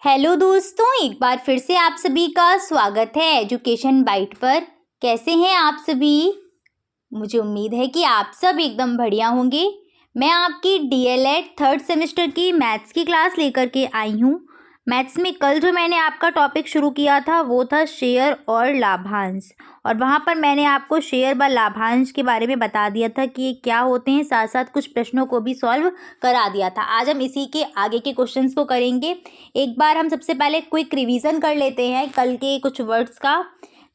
Hello दोस्तों, एक बार फिर से आप सभी का स्वागत है एजुकेशन बाइट पर। कैसे हैं आप सभी? मुझे उम्मीद है कि आप सब एकदम बढ़िया होंगे। मैं आपकी डीएलएड थर्ड सेमेस्टर की मैथ्स की क्लास लेकर के आई हूँ। मैथ्स में कल जो मैंने आपका टॉपिक शुरू किया था वो था शेयर और लाभांश, और वहाँ पर मैंने आपको शेयर व लाभांश के बारे में बता दिया था कि ये क्या होते हैं, साथ साथ कुछ प्रश्नों को भी सॉल्व करा दिया था। आज हम इसी के आगे के क्वेश्चंस को करेंगे। एक बार हम सबसे पहले क्विक रिवीजन कर लेते हैं कल के कुछ वर्ड्स का।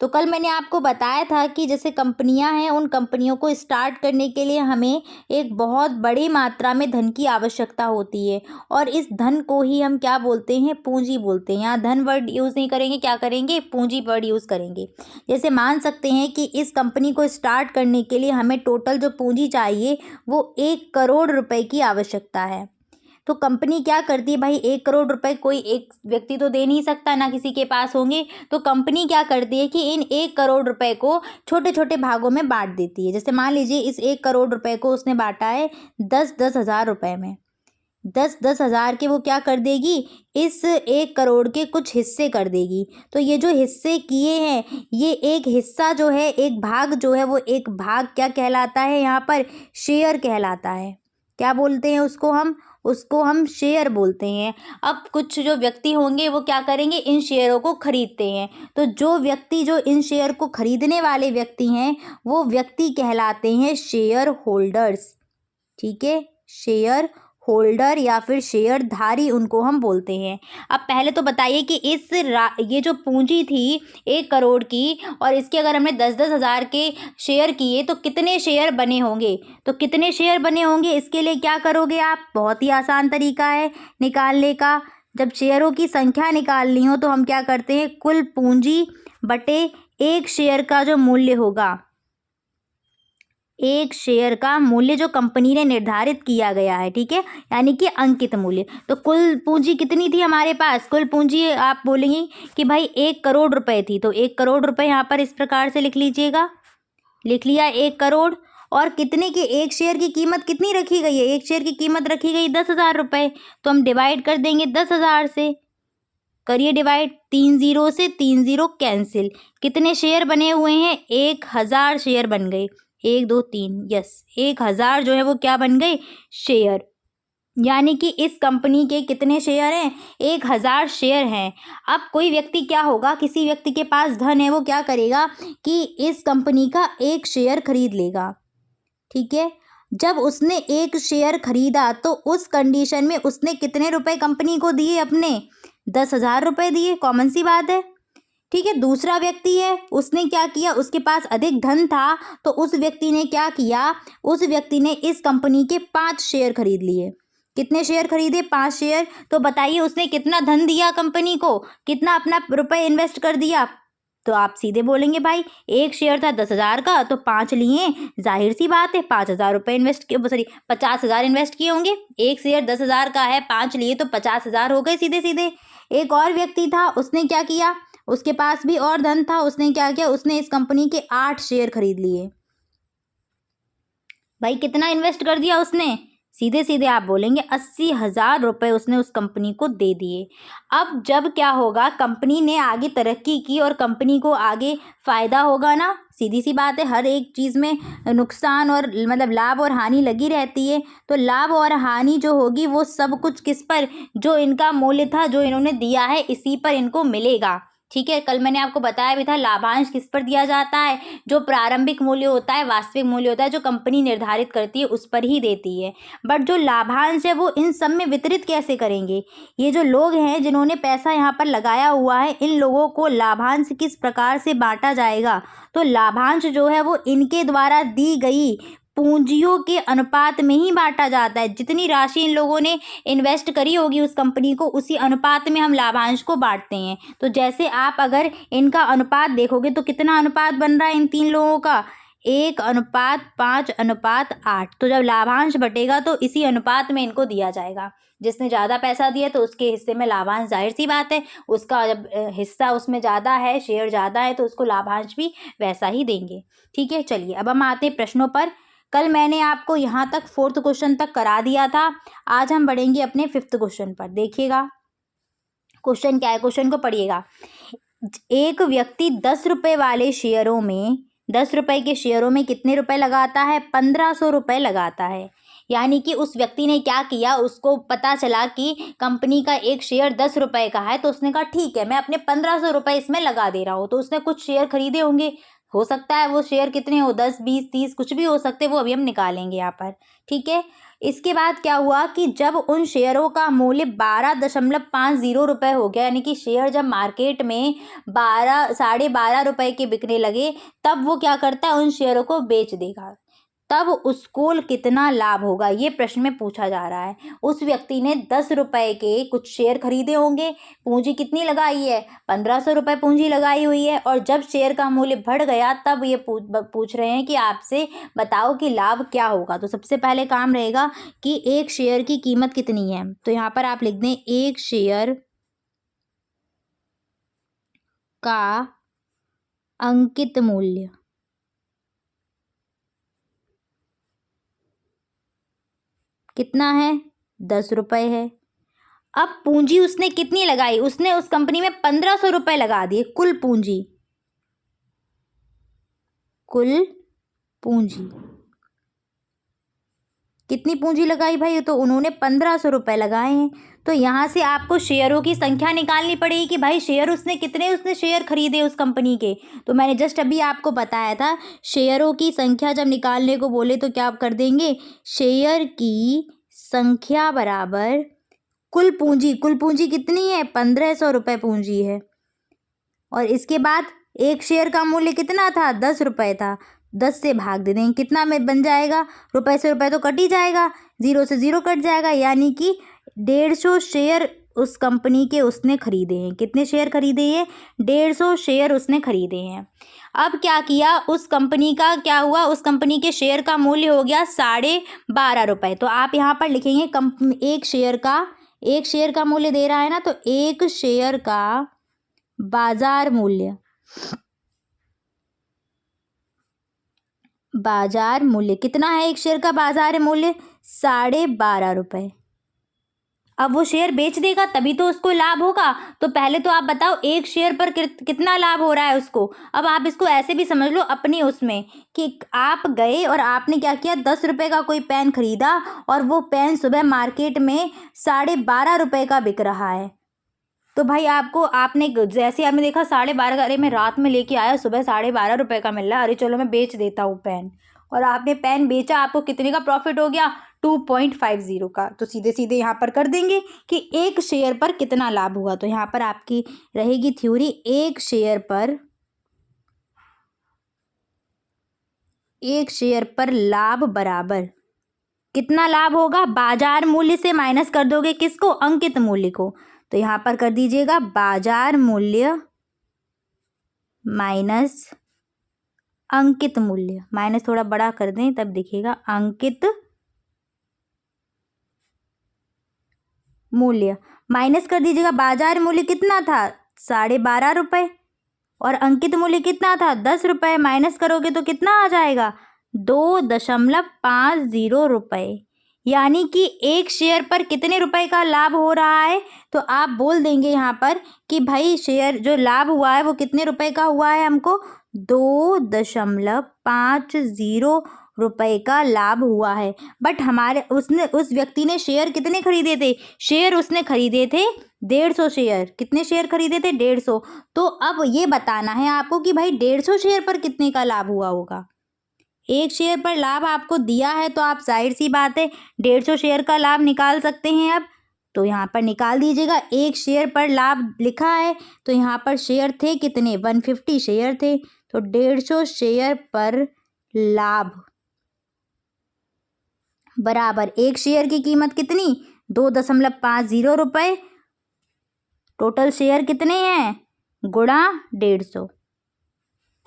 तो कल मैंने आपको बताया था कि जैसे कंपनियां हैं, उन कंपनियों को स्टार्ट करने के लिए हमें एक बहुत बड़ी मात्रा में धन की आवश्यकता होती है, और इस धन को ही हम क्या बोलते हैं? पूंजी बोलते हैं। यहाँ धन वर्ड यूज़ नहीं करेंगे, क्या करेंगे? पूंजी वर्ड यूज़ करेंगे। जैसे मान सकते हैं कि इस कंपनी को स्टार्ट करने के लिए हमें टोटल जो पूंजी चाहिए वो 1 करोड़ रुपए की आवश्यकता है। तो कंपनी क्या करती है भाई? 1 करोड़ रुपए कोई एक व्यक्ति तो दे नहीं सकता, ना किसी के पास होंगे। तो कंपनी क्या करती है कि इन 1 करोड़ रुपए को छोटे छोटे भागों में बांट देती है। जैसे मान लीजिए इस 1 करोड़ रुपए को उसने बांटा है 10-10 हज़ार रुपए में। 10-10 हज़ार के वो क्या कर देगी? इस 1 करोड़ के कुछ हिस्से कर देगी। तो ये जो हिस्से किए हैं, ये एक हिस्सा जो है, एक भाग जो है, वो एक भाग क्या कहलाता है? यहाँ पर शेयर कहलाता है। क्या बोलते हैं उसको हम शेयर बोलते हैं। अब कुछ जो व्यक्ति होंगे वो क्या करेंगे? इन शेयरों को खरीदते हैं। तो जो व्यक्ति जो इन शेयर को खरीदने वाले व्यक्ति हैं, वो व्यक्ति कहलाते हैं शेयर होल्डर्स। ठीक है, शेयर होल्डर या फिर शेयरधारी उनको हम बोलते हैं। अब पहले तो बताइए कि ये जो पूंजी थी 1 करोड़ की, और इसके अगर हमने 10-10 हज़ार के शेयर किए तो कितने शेयर बने होंगे? तो कितने शेयर बने होंगे, इसके लिए क्या करोगे आप? बहुत ही आसान तरीका है निकालने का। जब शेयरों की संख्या निकालनी हो तो हम क्या करते हैं? कुल पूंजी बटे एक शेयर का जो मूल्य होगा, एक शेयर का मूल्य जो कंपनी ने निर्धारित किया गया है, ठीक है, यानी कि अंकित मूल्य। तो कुल पूंजी कितनी थी हमारे पास? कुल पूंजी आप बोलेंगे कि भाई 1 करोड़ रुपए थी। तो 1 करोड़ रुपए यहाँ पर इस प्रकार से लिख लीजिएगा। लिख लिया 1 करोड़। और कितने के? एक शेयर की कीमत कितनी रखी गई है? एक शेयर की कीमत रखी गई 10 हज़ार रुपये। तो हम डिवाइड कर देंगे 10 हज़ार से। करिए डिवाइड, 3 जीरो से 3 जीरो कैंसिल। कितने शेयर बने हुए हैं? 1 हज़ार शेयर बन गए। 1 2 3, यस, 1 हज़ार जो है वो क्या बन गए? शेयर। यानी कि इस कंपनी के कितने शेयर हैं? 1 हज़ार शेयर हैं। अब कोई व्यक्ति क्या होगा, किसी व्यक्ति के पास धन है, वो क्या करेगा कि इस कंपनी का एक शेयर खरीद लेगा। ठीक है, जब उसने एक शेयर खरीदा तो उस कंडीशन में उसने कितने रुपए कंपनी को दिए? अपने 10 हज़ार रुपये दिए। कॉमन सी बात है। ठीक है, दूसरा व्यक्ति है, उसने क्या किया? उसके पास अधिक धन था, तो उस व्यक्ति ने क्या किया? उस व्यक्ति ने इस कंपनी के 5 शेयर खरीद लिए। कितने शेयर खरीदे? 5 शेयर। तो बताइए उसने कितना धन दिया कंपनी को? कितना अपना रुपए इन्वेस्ट कर दिया? तो आप सीधे बोलेंगे भाई एक शेयर था 10 हज़ार का, तो 5 लिए, जाहिर सी बात है 5 हज़ार रुपये इन्वेस्ट किए, सॉरी 50 हज़ार इन्वेस्ट किए होंगे। एक शेयर 10 हज़ार का है, 5 लिए तो 50 हज़ार हो गए सीधे सीधे। एक और व्यक्ति था, उसने क्या किया? उसके पास भी और धन था, उसने क्या किया? उसने इस कंपनी के 8 शेयर खरीद लिए। भाई कितना इन्वेस्ट कर दिया उसने? सीधे सीधे आप बोलेंगे 80 हज़ार रुपये उसने उस कंपनी को दे दिए। अब जब क्या होगा, कंपनी ने आगे तरक्की की और कंपनी को आगे फ़ायदा होगा ना। सीधी सी बात है, हर एक चीज़ में नुकसान और मतलब लाभ और हानि लगी रहती है। तो लाभ और हानि जो होगी वो सब कुछ किस पर? जो इनका मूल्य था, जो इन्होंने दिया है, इसी पर इनको मिलेगा। ठीक है, कल मैंने आपको बताया भी था लाभांश किस पर दिया जाता है? जो प्रारंभिक मूल्य होता है, वास्तविक मूल्य होता है, जो कंपनी निर्धारित करती है उस पर ही देती है। बट जो लाभांश है वो इन सब में वितरित कैसे करेंगे? ये जो लोग हैं जिन्होंने पैसा यहाँ पर लगाया हुआ है, इन लोगों को लाभांश किस प्रकार से बांटा जाएगा? तो लाभांश जो है वो इनके द्वारा दी गई पूंजियों के अनुपात में ही बांटा जाता है। जितनी राशि इन लोगों ने इन्वेस्ट करी होगी उस कंपनी को, उसी अनुपात में हम लाभांश को बांटते हैं। तो जैसे आप अगर इनका अनुपात देखोगे तो कितना अनुपात बन रहा है इन 3 लोगों का? 1:5:8। तो जब लाभांश बटेगा तो इसी अनुपात में इनको दिया जाएगा। जिसने ज़्यादा पैसा दिया तो उसके हिस्से में लाभांश, जाहिर सी बात है, उसका जब हिस्सा उसमें ज़्यादा है, शेयर ज़्यादा है, तो उसको लाभांश भी वैसा ही देंगे। ठीक है, चलिए अब हम आते हैं प्रश्नों पर। कल मैंने आपको यहाँ तक 4th क्वेश्चन तक करा दिया था। आज हम बढ़ेंगे अपने 5th क्वेश्चन पर। देखिएगा क्वेश्चन क्या है, क्वेश्चन को पढ़िएगा। एक व्यक्ति 10 रुपये वाले शेयरों में 10 रुपये के शेयरों में कितने रुपए लगाता है? 1500 रुपये लगाता है। यानी कि उस व्यक्ति ने क्या किया, उसको पता चला कि कंपनी का एक शेयर 10 रुपये का है, तो उसने कहा ठीक है मैं अपने 1500 रुपये इसमें लगा दे रहा हूँ। तो उसने कुछ शेयर खरीदे होंगे, हो सकता है वो शेयर कितने हो, 10 20 30 कुछ भी हो सकते, वो अभी हम निकालेंगे यहाँ पर। ठीक है, इसके बाद क्या हुआ कि जब उन शेयरों का मूल्य 12.50 रुपये हो गया, यानी कि शेयर जब मार्केट में 12 रुपये के बिकने लगे, तब वो क्या करता है, उन शेयरों को बेच देगा। तब उसको कितना लाभ होगा, ये प्रश्न में पूछा जा रहा है। उस व्यक्ति ने 10 रुपये के कुछ शेयर खरीदे होंगे, पूंजी कितनी लगाई है, 1500 रुपये पूंजी लगाई हुई है, और जब शेयर का मूल्य बढ़ गया तब ये पूछ रहे हैं कि आपसे बताओ कि लाभ क्या होगा। तो सबसे पहले काम रहेगा कि एक शेयर की कीमत कितनी है, तो यहाँ पर आप लिख दें एक शेयर का अंकित मूल्य कितना है, 10 रुपये है। अब पूंजी उसने कितनी लगाई, उसने उस कंपनी में 1500 रुपये लगा दिए, कुल पूंजी कितनी पूंजी लगाई भाई, तो उन्होंने 1500 रुपये लगाए हैं। तो यहाँ से आपको शेयरों की संख्या निकालनी पड़ेगी कि भाई शेयर उसने शेयर खरीदे उस कंपनी के। तो मैंने जस्ट अभी आपको बताया था, शेयरों की संख्या जब निकालने को बोले तो क्या आप कर देंगे, शेयर की संख्या बराबर कुल पूंजी कितनी है, 1500 रुपये पूंजी है। और इसके बाद एक शेयर का मूल्य कितना था, 10 रुपये था, 10 से भाग दे देंगे, कितना में बन जाएगा, रुपये से रुपये तो कट ही जाएगा, 0 से 0 कट जाएगा, यानी कि 150 शेयर उस कंपनी के उसने खरीदे हैं। कितने शेयर खरीदे हैं, 150 शेयर उसने खरीदे हैं। अब क्या किया, उस कंपनी का क्या हुआ, उस कंपनी के शेयर का मूल्य हो गया 12.5 रुपये। तो आप यहाँ पर लिखेंगे एक शेयर का मूल्य दे रहा है ना, तो एक शेयर का बाजार मूल्य कितना है, एक शेयर का बाजार मूल्य 12.5 रुपये। अब वो शेयर बेच देगा तभी तो उसको लाभ होगा। तो पहले तो आप बताओ एक शेयर पर कितना लाभ हो रहा है उसको। अब आप इसको ऐसे भी समझ लो अपनी उसमें कि आप गए और आपने क्या किया, 10 रुपये का कोई पेन खरीदा और वो पेन सुबह मार्केट में 12.5 रुपये का बिक रहा है। तो भाई आपने जैसे आपने देखा 12.5 का, अरे मैं रात में लेके आया, सुबह 12.5 रुपये का मिल रहा है, अरे चलो मैं बेच देता हूँ पेन, और आपने पेन बेचा, आपको कितने का प्रॉफिट हो गया, 2.50 का। तो सीधे सीधे यहाँ पर कर देंगे कि एक शेयर पर कितना लाभ हुआ। तो यहाँ पर आपकी रहेगी थ्योरी, एक शेयर पर लाभ बराबर कितना लाभ होगा, बाजार मूल्य से माइनस कर दोगे किसको, अंकित मूल्य को। तो यहाँ पर कर दीजिएगा बाजार मूल्य माइनस अंकित मूल्य, माइनस थोड़ा बड़ा कर दें तब दिखेगा, अंकित मूल्य माइनस कर दीजिएगा। बाजार मूल्य कितना था, 12.5 रुपये, और अंकित मूल्य कितना था, 10 रुपये। माइनस करोगे तो कितना आ जाएगा, 2.50 रुपये। यानी कि एक शेयर पर कितने रुपए का लाभ हो रहा है, तो आप बोल देंगे यहाँ पर कि भाई शेयर जो लाभ हुआ है वो कितने रुपए का हुआ है, हमको 2.50 रुपये का लाभ हुआ है। बट उस व्यक्ति ने शेयर कितने खरीदे थे, शेयर उसने खरीदे थे 150 शेयर। कितने शेयर खरीदे थे, 150। तो अब ये बताना है आपको कि भाई 150 शेयर पर कितने का लाभ हुआ होगा। एक शेयर पर लाभ आपको दिया है तो आप जाहिर सी बात है 150 शेयर का लाभ निकाल सकते हैं। अब तो यहाँ पर निकाल दीजिएगा, एक शेयर पर लाभ लिखा है तो यहाँ पर शेयर थे कितने, 150 शेयर थे, तो 150 शेयर पर लाभ बराबर एक शेयर की कीमत कितनी, 2.50 रुपये। टोटल शेयर कितने हैं, गुणा 150।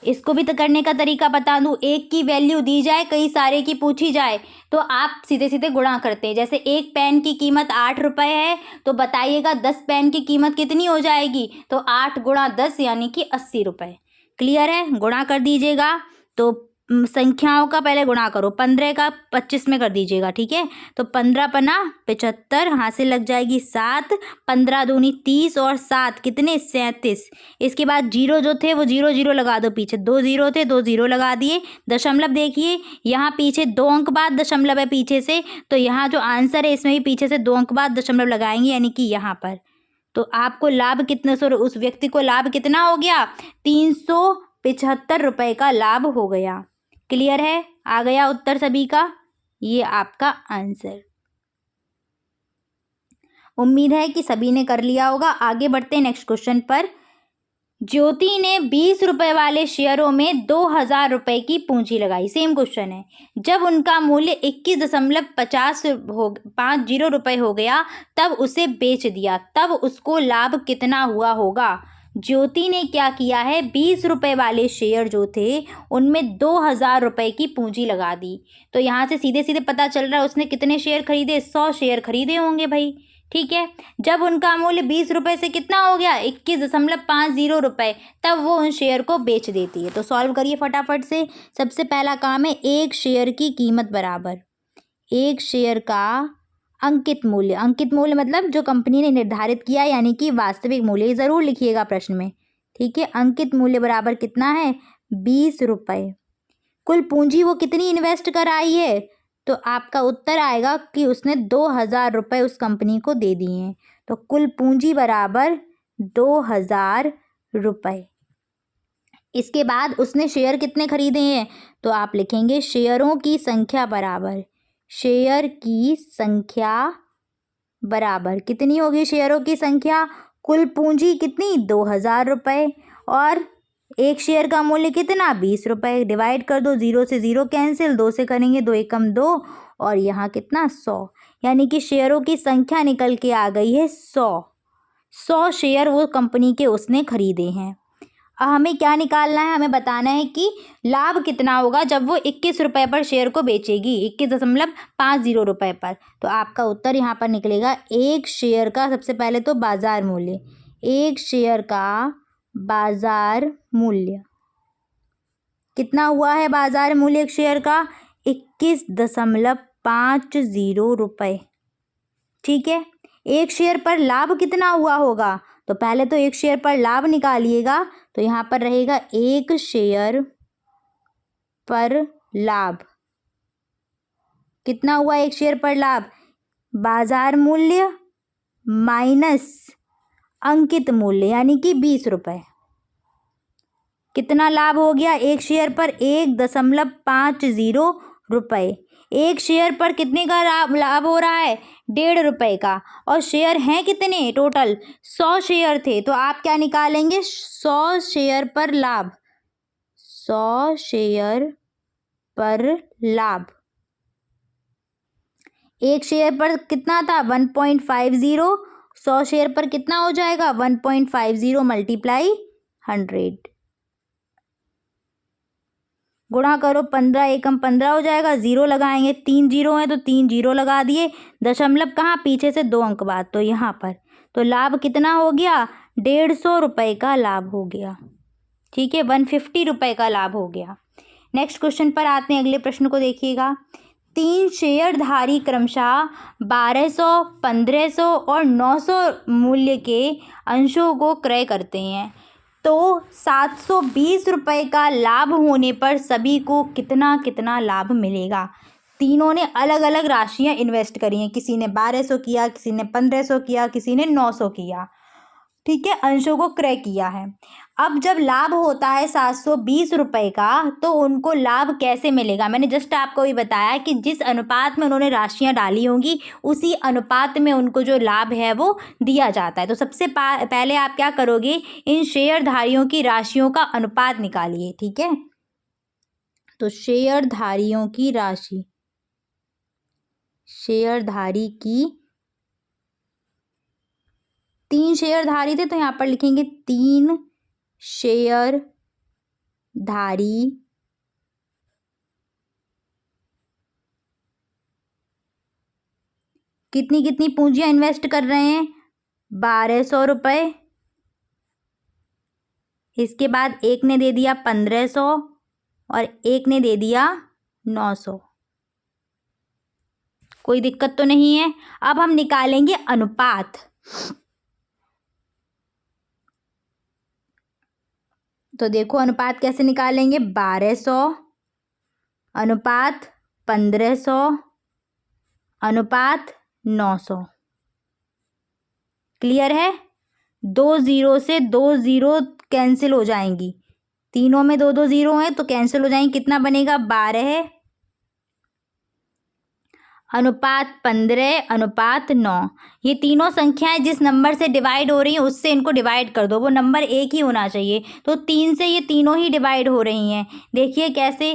इसको भी तो करने का तरीका बता दूं, एक की वैल्यू दी जाए, कई सारे की पूछी जाए, तो आप सीधे सीधे गुणा करते हैं। जैसे एक पेन की कीमत 8 रुपये है, तो बताइएगा 10 पेन की कीमत कितनी हो जाएगी, तो 8 गुणा 10 यानी कि 80 रुपये। क्लियर है, गुणा कर दीजिएगा। तो संख्याओं का पहले गुणा करो, 15 का 25 में कर दीजिएगा, ठीक है। तो 15 पना 75, हाथ से लग जाएगी 7, 15 दूनी 30 और 7 कितने 37। इसके बाद जीरो जो थे वो जीरो जीरो लगा दो, पीछे 2 जीरो थे 2 जीरो लगा दिए। दशमलव देखिए यहाँ पीछे 2 अंक बाद दशमलव है पीछे से, तो यहाँ जो आंसर है इसमें भी पीछे से 2 अंक बाद दशमलव लगाएंगे, यानी कि यहाँ पर। तो आपको लाभ कितना, सॉरी उस व्यक्ति को लाभ कितना हो गया, 375 रुपये का लाभ हो गया। क्लियर है, आ गया उत्तर सभी का, ये आपका आंसर। उम्मीद है कि सभी ने कर लिया होगा। आगे बढ़ते हैं नेक्स्ट क्वेश्चन पर। ज्योति ने 20 रुपए वाले शेयरों में 2000 रुपए की पूंजी लगाई। सेम क्वेश्चन है। जब उनका मूल्य 21.50 रुपए हो गया तब उसे बेच दिया, तब उसको लाभ कितना हुआ होगा। ज्योति ने क्या किया है, 20 रुपए वाले शेयर जो थे उनमें 2000 रुपए की पूंजी लगा दी। तो यहाँ से सीधे सीधे पता चल रहा है उसने कितने शेयर खरीदे, 100 शेयर खरीदे होंगे भाई, ठीक है। जब उनका मूल्य 20 रुपए से कितना हो गया, 21.50 रुपए, तब वो उन शेयर को बेच देती है। तो सॉल्व करिए फटाफट से। सबसे पहला काम है, एक शेयर की कीमत बराबर एक शेयर का अंकित मूल्य। अंकित मूल्य मतलब जो कंपनी ने निर्धारित किया, यानी कि वास्तविक मूल्य। ये ज़रूर लिखिएगा प्रश्न में, ठीक है। अंकित मूल्य बराबर कितना है, 20 रुपये। कुल पूंजी वो कितनी इन्वेस्ट कर आई है, तो आपका उत्तर आएगा कि उसने 2000 रुपये उस कंपनी को दे दिए हैं। तो कुल पूंजी बराबर 2000 रुपये। इसके बाद उसने शेयर कितने खरीदे हैं, तो आप लिखेंगे शेयरों की संख्या बराबर, शेयर की संख्या बराबर कितनी होगी, शेयरों की संख्या, कुल पूंजी कितनी 2000 रुपये, और एक शेयर का मूल्य कितना 20 रुपये। डिवाइड कर दो, 0 से 0 कैंसिल, 2 से करेंगे 2 एकम 2, और यहाँ कितना 100, यानी कि शेयरों की संख्या निकल के आ गई है 100 शेयर वो कंपनी के उसने खरीदे हैं। अब हमें क्या निकालना है, हमें बताना है कि लाभ कितना होगा जब वो 21 रुपये पर शेयर को बेचेगी, 21.50 रुपये पर। तो आपका उत्तर यहाँ पर निकलेगा, एक शेयर का सबसे पहले तो बाजार मूल्य, एक शेयर का बाजार मूल्य कितना हुआ है, बाजार मूल्य एक शेयर का 21.50 रुपये, ठीक है। एक शेयर पर लाभ कितना हुआ होगा, तो पहले तो एक शेयर पर लाभ निकालिएगा। तो यहाँ पर रहेगा एक शेयर पर लाभ कितना हुआ, एक शेयर पर लाभ, बाजार मूल्य माइनस अंकित मूल्य, यानी कि 20 रुपये। कितना लाभ हो गया, एक शेयर पर 1.50 रुपये। एक शेयर पर कितने का लाभ हो रहा है, 1.5 रुपये का। और शेयर हैं कितने, टोटल 100 शेयर थे। तो आप क्या निकालेंगे, 100 शेयर पर लाभ, 100 शेयर पर लाभ। एक शेयर पर कितना था 1.50, 100 शेयर पर कितना हो जाएगा 1.50 मल्टीप्लाई 100, गुणा करो, 15 एकम 15 हो जाएगा, 0 लगाएंगे, 3 जीरो हैं तो 3 जीरो लगा दिए, दशमलव कहाँ, पीछे से 2 अंक बाद, तो यहाँ पर। तो लाभ कितना हो गया, 150 रुपये का लाभ हो गया, ठीक है, 150 रुपये का लाभ हो गया। नेक्स्ट क्वेश्चन पर आते हैं, अगले प्रश्न को देखिएगा। 3 शेयरधारी क्रमशः 1200, 1500 और 900 मूल्य के अंशों को क्रय करते हैं, तो 720 रुपये का लाभ होने पर सभी को कितना कितना लाभ मिलेगा। तीनों ने अलग अलग राशियां इन्वेस्ट करी हैं, किसी ने 1200 किया, किसी ने 1500 किया, किसी ने 900 किया, ठीक है, अंशों को क्रय किया है। अब जब लाभ होता है 720 रुपये का, तो उनको लाभ कैसे मिलेगा, मैंने जस्ट आपको भी बताया कि जिस अनुपात में उन्होंने राशियां डाली होंगी उसी अनुपात में उनको जो लाभ है वो दिया जाता है। तो सबसे पहले आप क्या करोगे, इन शेयरधारियों की राशियों का अनुपात निकालिए, ठीक है। तो शेयरधारियों की राशि, शेयरधारी की 3 शेयरधारी थे, तो यहाँ पर लिखेंगे 3 शेयरधारी कितनी कितनी पूंजियां इन्वेस्ट कर रहे हैं, 1200 रुपये। इसके बाद एक ने दे दिया 1500 और एक ने दे दिया 900। कोई दिक्कत तो नहीं है। अब हम निकालेंगे अनुपात। तो देखो अनुपात कैसे निकालेंगे। 1200 अनुपात 1500 अनुपात 900। क्लियर है। 2 जीरो से 2 जीरो कैंसिल हो जाएंगी। तीनों में 2 2 जीरो हैं तो कैंसिल हो जाएंगे। कितना बनेगा। 12 अनुपात 15 अनुपात 9। ये तीनों संख्याएं जिस नंबर से डिवाइड हो रही हैं उससे इनको डिवाइड कर दो। वो नंबर एक ही होना चाहिए। तो 3 से ये तीनों ही डिवाइड हो रही हैं। देखिए कैसे।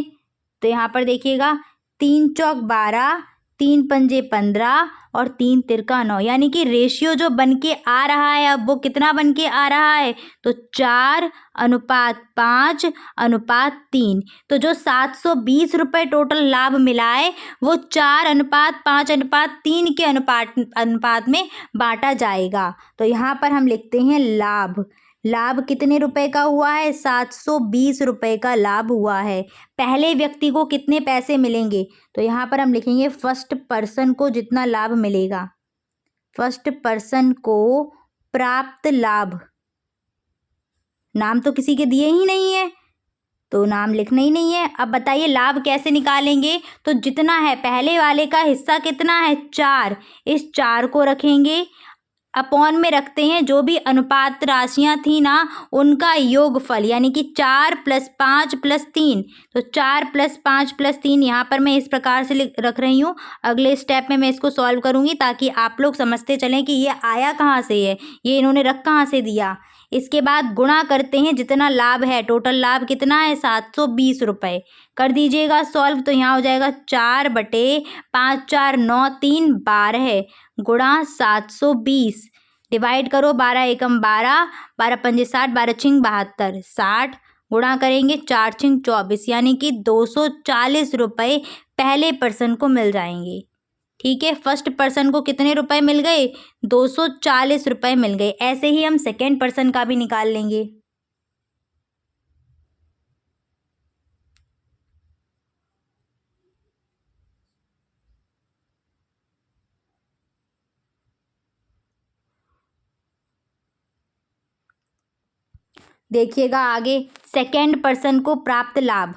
तो यहाँ पर देखिएगा 3 चौक 12 3 पंजे 15 और 3 तिरका 9। यानी कि रेशियो जो बन के आ रहा है अब वो कितना बन के आ रहा है। तो 4 अनुपात 5 अनुपात 3। तो जो 720 रुपये टोटल लाभ मिला है वो 4 अनुपात 5 अनुपात 3 के अनुपात में बांटा जाएगा। तो यहाँ पर हम लिखते हैं लाभ। लाभ कितने रुपए का हुआ है। 720 रुपये का लाभ हुआ है। पहले व्यक्ति को कितने पैसे मिलेंगे। तो यहाँ पर हम लिखेंगे फर्स्ट पर्सन को जितना लाभ मिलेगा। फर्स्ट पर्सन को प्राप्त लाभ। नाम तो किसी के दिए ही नहीं है तो नाम लिखना ही नहीं है। अब बताइए लाभ कैसे निकालेंगे। तो जितना है पहले वाले का हिस्सा कितना है 4। इस 4 को रखेंगे अपॉन में रखते हैं जो भी अनुपात राशियां थी ना उनका योगफल। यानी कि 4 + 5 + 3। तो 4 + 5 + 3 यहाँ पर मैं इस प्रकार से रख रही हूँ। अगले स्टेप में मैं इसको सॉल्व करूँगी ताकि आप लोग समझते चलें कि ये आया कहाँ से है, ये इन्होंने रख कहाँ से दिया। इसके बाद गुणा करते हैं जितना लाभ है। टोटल लाभ कितना है 720 रुपये। कर दीजिएगा सॉल्व। तो यहाँ हो जाएगा 4/5 4 9 3 12 गुणा 720 डिवाइड करो 12 एकम 12 12 पंजे 60 12 छिंग 72 60 गुणा करेंगे 4 छिंग 24 यानी कि 240 रुपये पहले पर्सन को मिल जाएंगे। ठीक है। फर्स्ट पर्सन को कितने रुपए मिल गए 240 रुपये मिल गए। ऐसे ही हम सेकेंड पर्सन का भी निकाल लेंगे। देखिएगा आगे सेकेंड पर्सन को प्राप्त लाभ।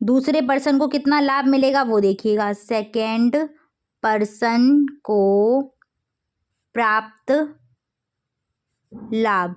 दूसरे पर्सन को कितना लाभ मिलेगा वो देखिएगा। सेकेंड पर्सन को प्राप्त लाभ।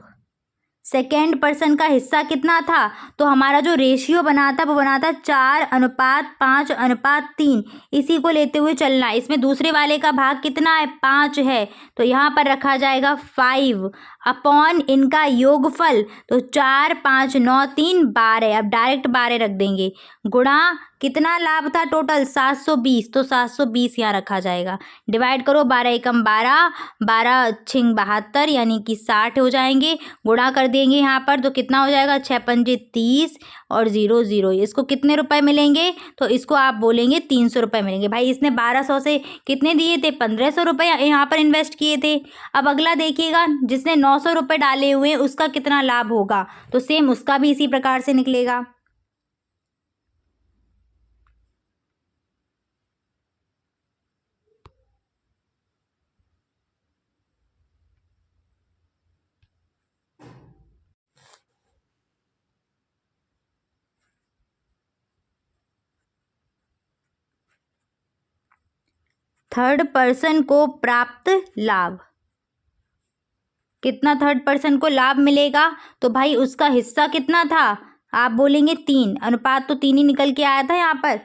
सेकेंड पर्सन का हिस्सा कितना था। तो हमारा जो रेशियो बना था वो बना था 4 अनुपात 5 अनुपात 3। इसी को लेते हुए चलना है। इसमें दूसरे वाले का भाग कितना है 5 है। तो यहाँ पर रखा जाएगा 5 अपॉन इनका योगफल। तो 4 5 9 3 12। अब डायरेक्ट 12 रख देंगे गुणा कितना लाभ था टोटल 720। तो 720 यहाँ रखा जाएगा। डिवाइड करो 12 एकम 12 12 छिंग 72 यानी कि 60 हो जाएंगे। गुणा कर देंगे यहाँ पर तो कितना हो जाएगा 6 पंजे 30 और 0 0। इसको कितने रुपए मिलेंगे। तो इसको आप बोलेंगे 300 रुपये मिलेंगे। भाई इसने 1200 से कितने दिए थे 1500 रुपये यहाँ पर इन्वेस्ट किए थे। अब अगला देखिएगा जिसने 900 रुपये डाले हुए हैं उसका कितना लाभ होगा। तो सेम उसका भी इसी प्रकार से निकलेगा। थर्ड पर्सन को प्राप्त लाभ। कितना थर्ड पर्सन को लाभ मिलेगा। तो भाई उसका हिस्सा कितना था आप बोलेंगे 3। अनुपात तो 3 ही निकल के आया था यहाँ पर।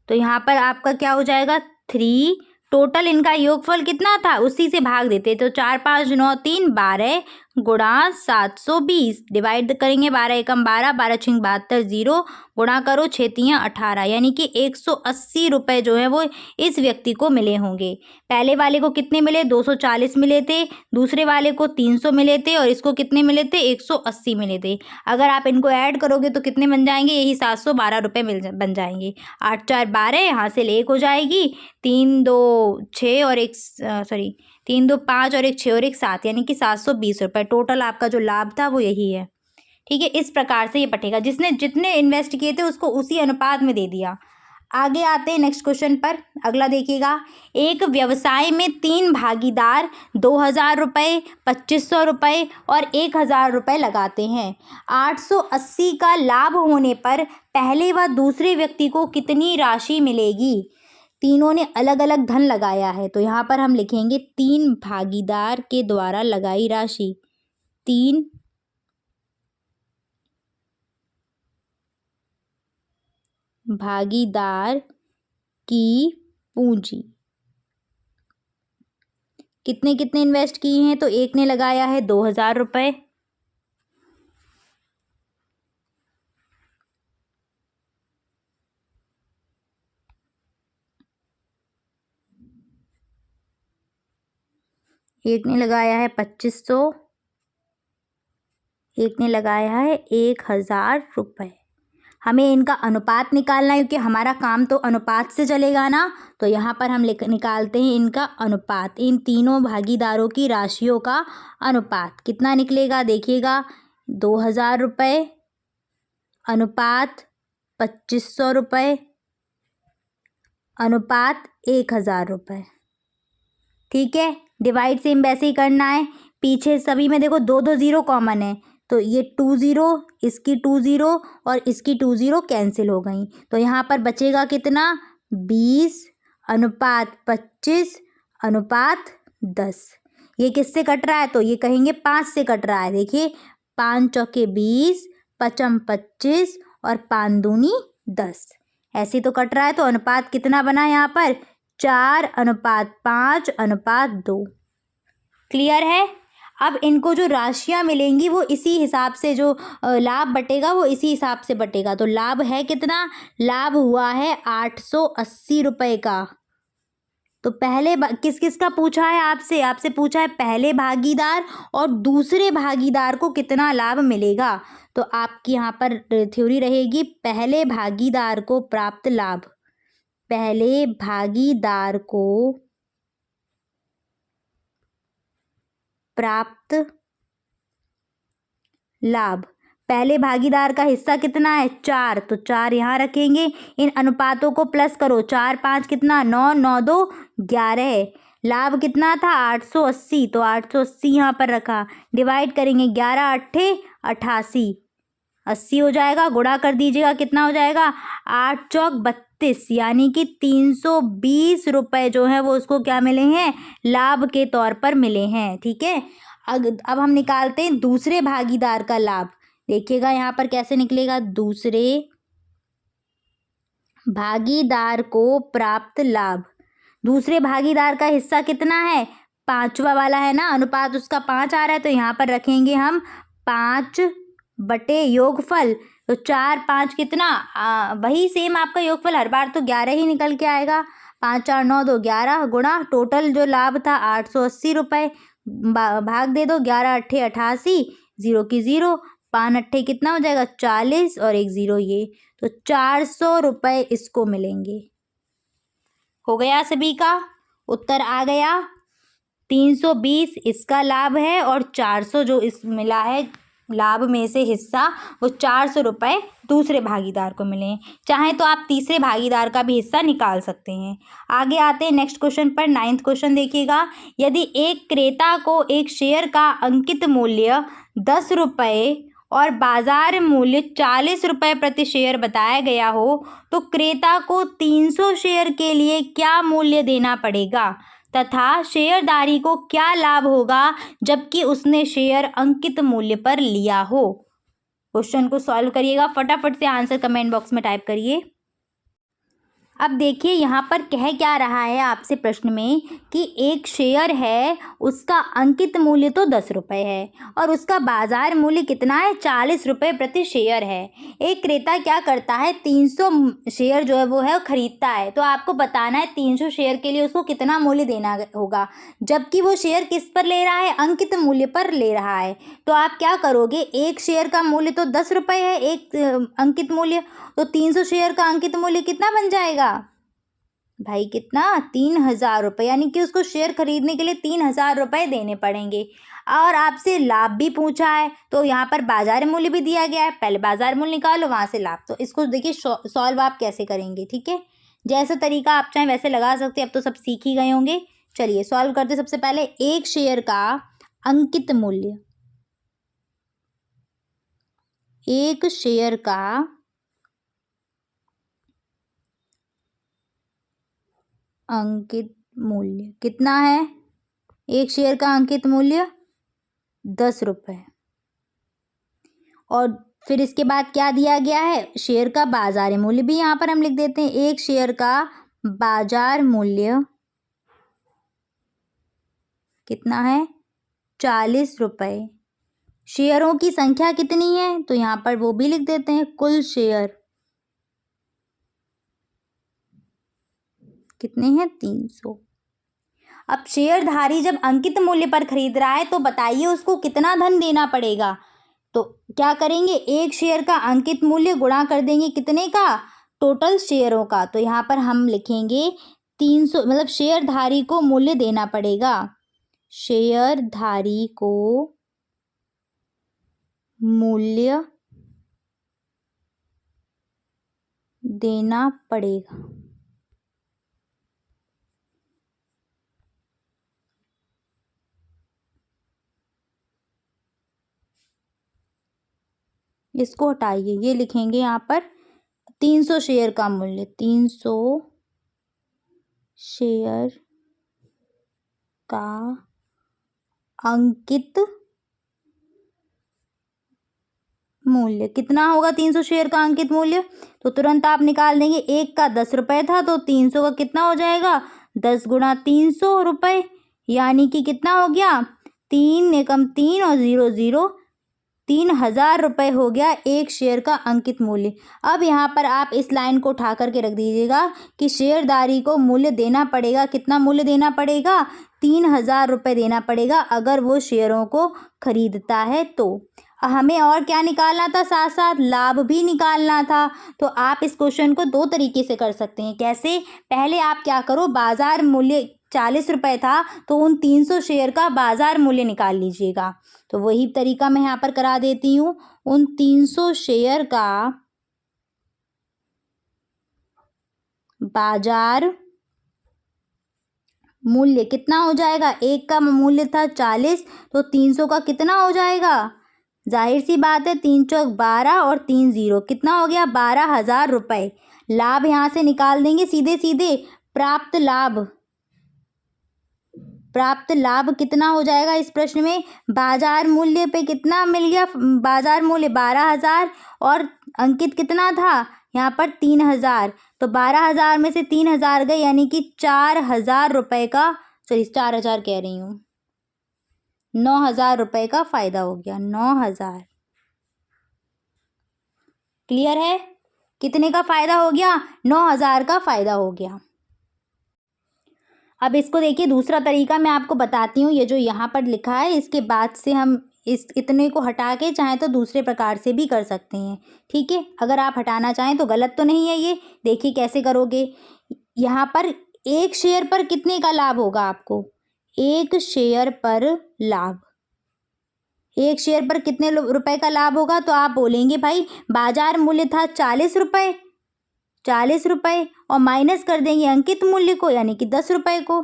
तो यहाँ पर आपका क्या हो जाएगा 3। टोटल इनका योगफल कितना था उसी से भाग देते। तो 4 5 9 3 12 गुणा 720 डिवाइड करेंगे 12 एकम 12 12 छिंग 72 0 गुणा करो 6 तियाँ 18 यानी कि 180 रुपये जो है वो इस व्यक्ति को मिले होंगे। पहले वाले को कितने मिले 240 मिले थे। दूसरे वाले को 300 मिले थे और इसको कितने मिले थे 180 मिले थे। अगर आप इनको ऐड करोगे तो कितने बन जाएंगे यही 712 रुपये बन जाएंगे। 8 4 12 यहाँ से 1 हो जाएगी। 3 2 6 और 3 2 5 और 1 6 और 1 7 यानी कि 720 रुपये टोटल आपका जो लाभ था वो यही है। ठीक है, इस प्रकार से ये बटेगा, जिसने जितने इन्वेस्ट किए थे उसको उसी अनुपात में दे दिया। आगे आते हैं नेक्स्ट क्वेश्चन पर। अगला देखिएगा, एक व्यवसाय में 3 भागीदार 2,000 रुपये, 2,500 रुपये और 1,000 रुपये लगाते हैं। 880 का लाभ होने पर पहले व दूसरे व्यक्ति को कितनी राशि मिलेगी? तीनों ने अलग अलग धन लगाया है, तो यहाँ पर हम लिखेंगे 3 भागीदार के द्वारा लगाई राशि। 3 भागीदार की पूंजी। कितने कितने इन्वेस्ट किए हैं? तो एक ने लगाया है 2,000 रुपये, एक ने लगाया है 2,500, एक ने लगाया है 1,000 रुपये। हमें इनका अनुपात निकालना है, क्योंकि हमारा काम तो अनुपात से चलेगा ना। तो यहाँ पर हम निकालते हैं इनका अनुपात, इन तीनों भागीदारों की राशियों का अनुपात कितना निकलेगा। देखिएगा, 2,000 रुपये अनुपात 2,500 रुपये अनुपात 1,000 रुपये। ठीक है, डिवाइड सेम वैसे ही करना है। पीछे सभी में देखो 2 2 0 कॉमन है, तो ये 2 0, इसकी 2 0 और इसकी 2 0 कैंसिल हो गई। तो यहाँ पर बचेगा कितना? 20 अनुपात 25 अनुपात 10। ये किससे कट रहा है? तो ये कहेंगे 5 से कट रहा है। देखिए, 5 चौके 20, 5 25 और 5 दूनी 10, ऐसे तो कट रहा है। तो अनुपात कितना बना यहाँ पर? 4 अनुपात 5 अनुपात 2। क्लियर है? अब इनको जो राशियां मिलेंगी वो इसी हिसाब से, जो लाभ बटेगा वो इसी हिसाब से बटेगा। तो लाभ है कितना? लाभ हुआ है 880 रुपये का। तो पहले किस किस का पूछा है आपसे? आपसे पूछा है पहले भागीदार और दूसरे भागीदार को कितना लाभ मिलेगा। तो आपकी यहाँ पर थ्योरी रहेगी, पहले भागीदार को प्राप्त लाभ। पहले भागीदार को प्राप्त लाभ। पहले भागीदार का हिस्सा कितना है? 4, तो 4 यहाँ रखेंगे। इन अनुपातों को प्लस करो, 4 5 कितना? 9 9 2 11। लाभ कितना था? 880, तो 880 यहाँ पर रखा। डिवाइड करेंगे, 11 8 88, 80 हो जाएगा। गुणा कर दीजिएगा, कितना हो जाएगा? 8 चौक 32, यानी कि 320 रुपये जो है वो उसको क्या मिले हैं? लाभ के तौर पर मिले हैं। ठीक है, अब हम निकालते हैं दूसरे भागीदार का लाभ। देखिएगा यहाँ पर कैसे निकलेगा। दूसरे भागीदार को प्राप्त लाभ। दूसरे भागीदार का हिस्सा कितना है? 5वां वाला है ना, अनुपात उसका 5 आ रहा है, तो यहाँ पर रखेंगे हम 5 बटे योगफल। तो 4 5 कितना? वही सेम आपका योगफल, हर बार तो 11 ही निकल के आएगा। 5 4 9 2 11 गुणा टोटल जो लाभ था 880 रुपये, भाग दे दो, 11 8 88, 0 की 0, 5 8 कितना हो जाएगा? 40 और 1 0 ये, तो 400 रुपये इसको मिलेंगे। हो गया सभी का? उत्तर आ गया। 320 इसका लाभ है और 400 जो इस मिला है लाभ में से हिस्सा, वो 400 रुपये दूसरे भागीदार को मिले हैं। चाहे तो आप तीसरे भागीदार का भी हिस्सा निकाल सकते हैं। आगे आते हैं नेक्स्ट क्वेश्चन पर। 9th क्वेश्चन देखिएगा, यदि एक क्रेता को एक शेयर का अंकित मूल्य 10 रुपये और बाजार मूल्य 40 रुपये प्रति शेयर बताया गया हो, तो क्रेता को 300 शेयर के लिए क्या मूल्य देना पड़ेगा तथा शेयरधारी को क्या लाभ होगा जबकि उसने शेयर अंकित मूल्य पर लिया हो। क्वेश्चन को सॉल्व करिएगा, फटाफट से आंसर कमेंट बॉक्स में टाइप करिए। अब देखिए यहाँ पर कह क्या रहा है आपसे प्रश्न में कि एक शेयर है, उसका अंकित मूल्य तो 10 रुपये है और उसका बाजार मूल्य कितना है? 40 रुपये प्रति शेयर है। एक क्रेता क्या करता है? 300 शेयर जो है वो है खरीदता है। तो आपको बताना है 300 शेयर के लिए उसको कितना मूल्य देना होगा, जबकि वो शेयर किस पर ले रहा है? अंकित मूल्य पर ले रहा है। तो आप क्या करोगे? एक शेयर का मूल्य तो 10 रुपये है, एक अंकित मूल्य, तो 300 शेयर का अंकित मूल्य कितना बन जाएगा भाई? कितना? 3,000 रुपये, यानी कि उसको शेयर खरीदने के लिए 3,000 रुपये देने पड़ेंगे। और आपसे लाभ भी पूछा है, तो यहाँ पर बाजार मूल्य भी दिया गया है, पहले बाजार मूल्य निकालो, वहाँ से लाभ। तो इसको देखिए सॉल्व आप कैसे करेंगे, ठीक है। जैसा तरीका आप चाहें वैसे लगा सकते हैं, अब तो सब सीख ही गए होंगे। चलिए सॉल्व करते। सबसे पहले एक शेयर का अंकित मूल्य, एक शेयर का अंकित मूल्य कितना है? एक शेयर का अंकित मूल्य 10 रुपये। और फिर इसके बाद क्या दिया गया है? शेयर का बाजार मूल्य भी यहाँ पर हम लिख देते हैं। एक शेयर का बाजार मूल्य कितना है? 40 रुपये। शेयरों की संख्या कितनी है? तो यहाँ पर वो भी लिख देते हैं। कुल शेयर कितने हैं? 300। अब शेयरधारी जब अंकित मूल्य पर खरीद रहा है तो बताइए उसको कितना धन देना पड़ेगा। तो क्या करेंगे? एक शेयर का अंकित मूल्य गुणा कर देंगे कितने का? टोटल शेयरों का। तो यहाँ पर हम लिखेंगे 300, मतलब शेयरधारी को मूल्य देना पड़ेगा, शेयरधारी को मूल्य देना पड़ेगा। इसको हटाइए, ये लिखेंगे यहाँ पर 300 शेयर का मूल्य, 300 शेयर का अंकित मूल्य कितना होगा? 300 शेयर का अंकित मूल्य तो तुरंत आप निकाल देंगे। एक का 10 रुपये था तो 300 का कितना हो जाएगा? 10 गुणा 300 रुपये, यानी कि कितना हो गया? 3 एकम 3 और 0 0, 3000 रुपये हो गया एक शेयर का अंकित मूल्य। अब यहाँ पर आप इस लाइन को उठा करके रख दीजिएगा कि शेयरधारी को मूल्य देना पड़ेगा। कितना मूल्य देना पड़ेगा? 3000 रुपये देना पड़ेगा अगर वो शेयरों को खरीदता है तो। हमें और क्या निकालना था? साथ साथ लाभ भी निकालना था। तो आप इस क्वेश्चन को दो तरीके से कर सकते हैं। कैसे? पहले आप क्या करो, बाजार मूल्य 40 रुपये था तो उन 300 शेयर का बाजार मूल्य निकाल लीजिएगा। तो वही तरीका मैं यहाँ पर करा देती हूँ। उन 300 शेयर का बाजार मूल्य कितना हो जाएगा? एक का मूल्य था 40 तो 300 का कितना हो जाएगा? जाहिर सी बात है, 3 चौक 12 और 3 0 कितना हो गया? 12,000 रुपये। लाभ यहाँ से निकाल देंगे सीधे सीधे। प्राप्त लाभ कितना हो जाएगा इस प्रश्न में? बाजार मूल्य पे कितना मिल गया? बाजार मूल्य 12,000 और अंकित कितना था यहाँ पर? 3,000। तो 12,000 में से 3,000 गए, यानी कि 4,000 रुपये का, सॉरी 4,000 कह रही हूँ, 9,000 रुपये का फायदा हो गया। 9,000। क्लियर है? कितने का फायदा हो गया? 9,000 का फायदा हो गया। अब इसको देखिए, दूसरा तरीका मैं आपको बताती हूँ। ये जो यहाँ पर लिखा है इसके बाद से हम इस इतने को हटा के चाहें तो दूसरे प्रकार से भी कर सकते हैं, ठीक है। अगर आप हटाना चाहें तो गलत तो नहीं है ये। देखिए कैसे करोगे। यहाँ पर एक शेयर पर कितने का लाभ होगा आपको? एक शेयर पर लाभ, एक शेयर पर कितने रुपए का लाभ होगा? तो आप बोलेंगे भाई बाजार मूल्य था 40 रुपये, 40 रुपये और माइनस कर देंगे अंकित मूल्य को, यानी कि 10 रुपये को।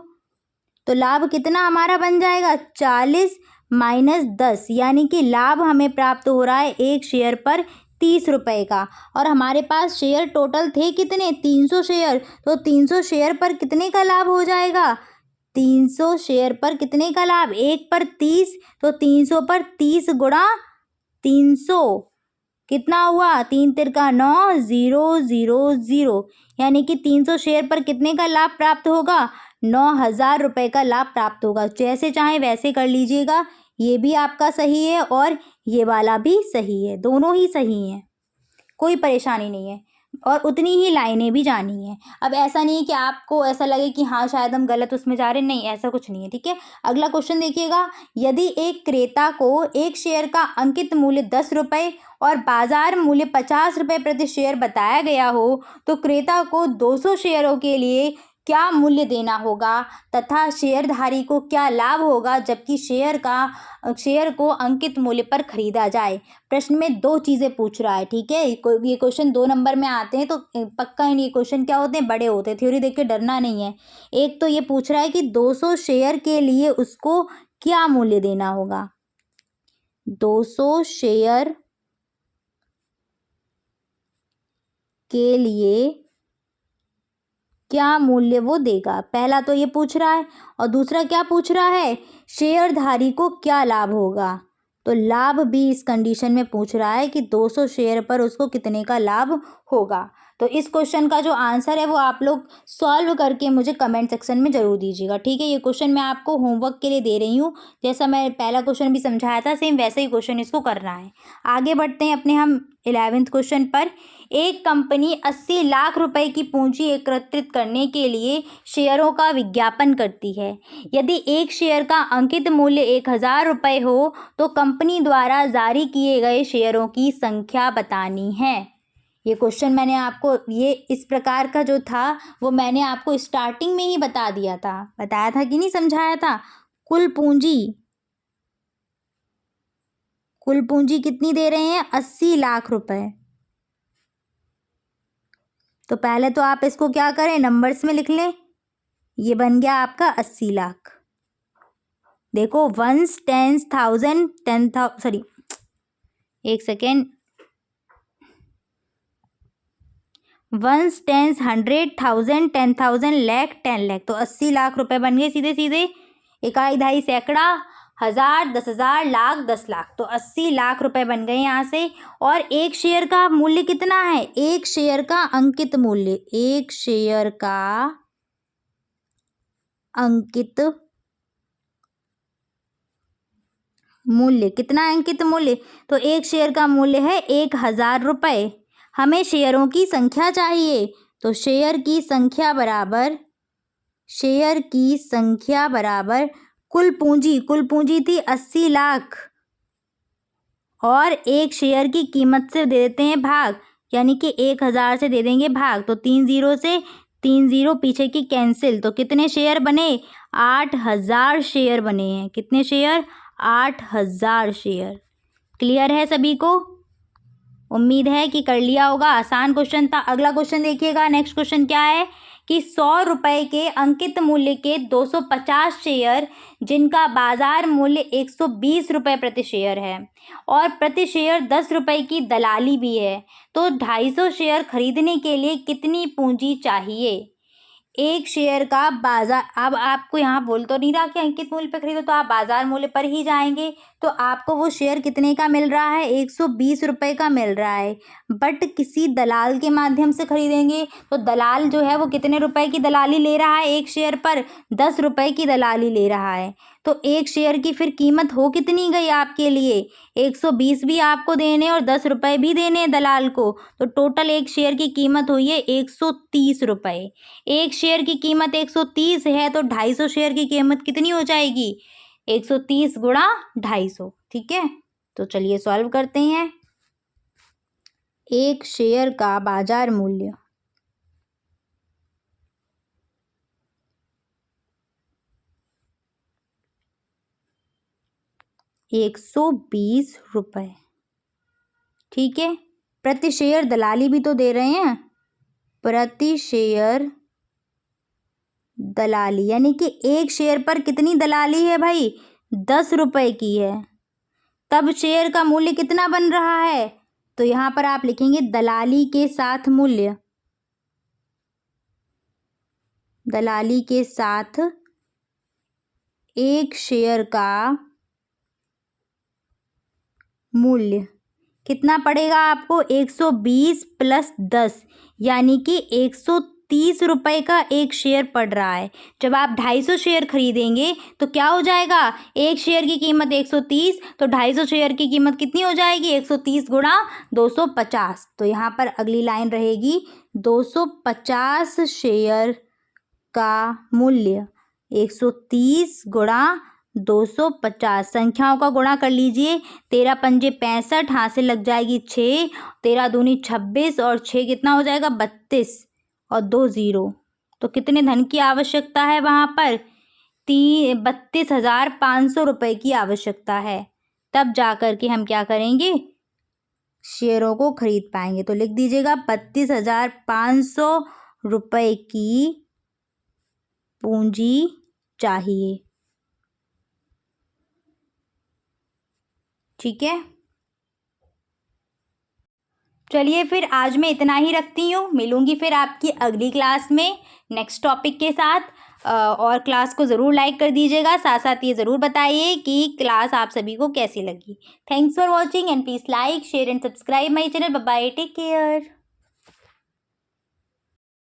तो लाभ कितना हमारा बन जाएगा? 40 माइनस 10, यानी कि लाभ हमें प्राप्त हो रहा है एक शेयर पर 30 रुपये का। और हमारे पास शेयर टोटल थे कितने? 300 शेयर। तो 300 शेयर पर कितने का लाभ हो जाएगा? 300 शेयर पर कितने का लाभ? एक पर 30, तो 300 पर 30 गुणा 300 कितना हुआ? 3 तिरका 9, 0 0 0, यानी कि 300 शेयर पर कितने का लाभ प्राप्त होगा? 9,000 रुपये का लाभ प्राप्त होगा। जैसे चाहें वैसे कर लीजिएगा। ये भी आपका सही है और ये वाला भी सही है, दोनों ही सही हैं, कोई परेशानी नहीं है। और उतनी ही लाइनें भी जानी है। अब ऐसा नहीं है कि आपको ऐसा लगे कि हाँ शायद हम गलत उसमें जा रहे हैं, नहीं ऐसा कुछ नहीं है, ठीक है। अगला क्वेश्चन देखिएगा। यदि एक क्रेता को एक शेयर का अंकित मूल्य 10 रुपये और बाजार मूल्य 50 रुपये प्रति शेयर बताया गया हो तो क्रेता को 200 शेयरों के लिए क्या मूल्य देना होगा तथा शेयरधारी को क्या लाभ होगा जबकि शेयर को अंकित मूल्य पर खरीदा जाए। प्रश्न में दो चीज़ें पूछ रहा है, ठीक है। ये क्वेश्चन 2 नंबर में आते हैं तो पक्का ये क्वेश्चन क्या होते हैं, बड़े होते हैं, थ्योरी देख के डरना नहीं है। एक तो ये पूछ रहा है कि 200 शेयर के लिए उसको क्या मूल्य देना होगा, 200 शेयर के लिए क्या मूल्य वो देगा, पहला तो ये पूछ रहा है। और दूसरा क्या पूछ रहा है, शेयरधारी को क्या लाभ होगा। तो लाभ भी इस कंडीशन में पूछ रहा है कि 200 शेयर पर उसको कितने का लाभ होगा। तो इस क्वेश्चन का जो आंसर है वो आप लोग सॉल्व करके मुझे कमेंट सेक्शन में ज़रूर दीजिएगा, ठीक है। ये क्वेश्चन मैं आपको होमवर्क के लिए दे रही हूँ, जैसा मैं पहला क्वेश्चन भी समझाया था सेम वैसे ही क्वेश्चन इसको करना है। आगे बढ़ते हैं अपने हम 11वें क्वेश्चन पर। एक कंपनी 80 लाख रुपए की पूंजी एकत्रित करने के लिए शेयरों का विज्ञापन करती है। यदि एक शेयर का अंकित मूल्य 1000 रुपये हो तो कंपनी द्वारा जारी किए गए शेयरों की संख्या बतानी है। ये क्वेश्चन मैंने आपको ये इस प्रकार का जो था वो मैंने आपको स्टार्टिंग में ही बताया था कि नहीं, समझाया था। कुल पूंजी कितनी दे रहे हैं, 80 लाख रुपए। तो पहले तो आप इसको क्या करें, नंबर्स में लिख लें। ये बन गया आपका 80 लाख। देखो 1 10,000 10,000 सॉरी एक सेकेंड, 1 10 100,000 10,000 लाख 10 लाख, तो 80 लाख रुपए बन गए सीधे सीधे। इकाई दहाई सैकड़ा, हज़ार, 10,000, लाख, 10 लाख, तो 80 लाख रुपए बन गए यहाँ से। और एक शेयर का मूल्य कितना है, एक शेयर का अंकित मूल्य, एक शेयर का अंकित मूल्य कितना, अंकित मूल्य, तो एक शेयर का मूल्य है 1000 रुपये। हमें शेयरों की संख्या चाहिए, तो शेयर की संख्या बराबर कुल पूंजी थी 80 लाख और एक शेयर की कीमत से दे देते हैं भाग, यानी कि 1000 से दे देंगे भाग, तो 3 0 से 3 0 पीछे की कैंसिल, तो कितने शेयर बने, 8000 शेयर बने हैं। कितने शेयर, 8000 शेयर। क्लियर है सभी को, उम्मीद है कि कर लिया होगा। आसान क्वेश्चन था। अगला क्वेश्चन देखिएगा, नेक्स्ट क्वेश्चन क्या है कि 100 रुपये के अंकित मूल्य के 250 शेयर जिनका बाजार मूल्य 120 रुपये प्रति शेयर है और प्रति शेयर 10 रुपये की दलाली भी है, तो 250 शेयर खरीदने के लिए कितनी पूंजी चाहिए। एक शेयर का बाजार, अब आपको यहाँ बोल तो नहीं रहा कि अंकित मूल्य पर खरीदो, तो आप बाजार मूल्य पर ही जाएंगे, तो आपको वो शेयर कितने का मिल रहा है, 120 रुपये का मिल रहा है। बट किसी दलाल के माध्यम से खरीदेंगे तो दलाल जो है वो कितने रुपए की दलाली ले रहा है, एक शेयर पर 10 रुपये की दलाली ले रहा है। तो एक शेयर की फिर कीमत हो कितनी गई आपके लिए, 120 भी आपको देने और 10 रुपये भी देने दलाल को, तो टोटल एक शेयर की कीमत हुई है 130 रुपये। एक शेयर की कीमत 130 है तो 250 शेयर की कीमत कितनी हो जाएगी, 130 गुणा 250, ठीक है। तो चलिए सॉल्व करते हैं। एक शेयर का बाजार मूल्य 120 रुपये, ठीक है। प्रति शेयर दलाली भी तो दे रहे हैं, प्रति शेयर दलाली, यानी कि एक शेयर पर कितनी दलाली है भाई, 10 रुपये की है, तब शेयर का मूल्य कितना बन रहा है। तो यहाँ पर आप लिखेंगे दलाली के साथ मूल्य, दलाली के साथ एक शेयर का मूल्य कितना पड़ेगा आपको, 120 प्लस 10, यानी कि 130 रुपये का एक शेयर पड़ रहा है। जब आप 250 शेयर खरीदेंगे तो क्या हो जाएगा, एक शेयर की कीमत 130, तो 250 शेयर की कीमत कितनी हो जाएगी, 130 गुणा 250। तो यहाँ पर अगली लाइन रहेगी 250 शेयर का मूल्य 130 गुणा 250, संख्याओं का गुणा कर लीजिए, 13 पंजे 65, हाथ से लग जाएगी 6, 13 दूनी 26 और 6 कितना हो जाएगा 32 और 2 0, तो कितने धन की आवश्यकता है वहाँ पर? 32,500 रुपये की आवश्यकता है। तब जा कर के हम क्या करेंगे, शेयरों को खरीद पाएंगे। तो लिख दीजिएगा 32,500 रुपये की पूंजी चाहिए। ठीक है, चलिए फिर आज मैं इतना ही रखती हूँ। मिलूंगी फिर आपकी अगली क्लास में नेक्स्ट टॉपिक के साथ। और क्लास को ज़रूर लाइक कर दीजिएगा। साथ साथ ये ज़रूर बताइए कि क्लास आप सभी को कैसी लगी। Thanks for watching and please like share and subscribe my channel. Bye bye, take care.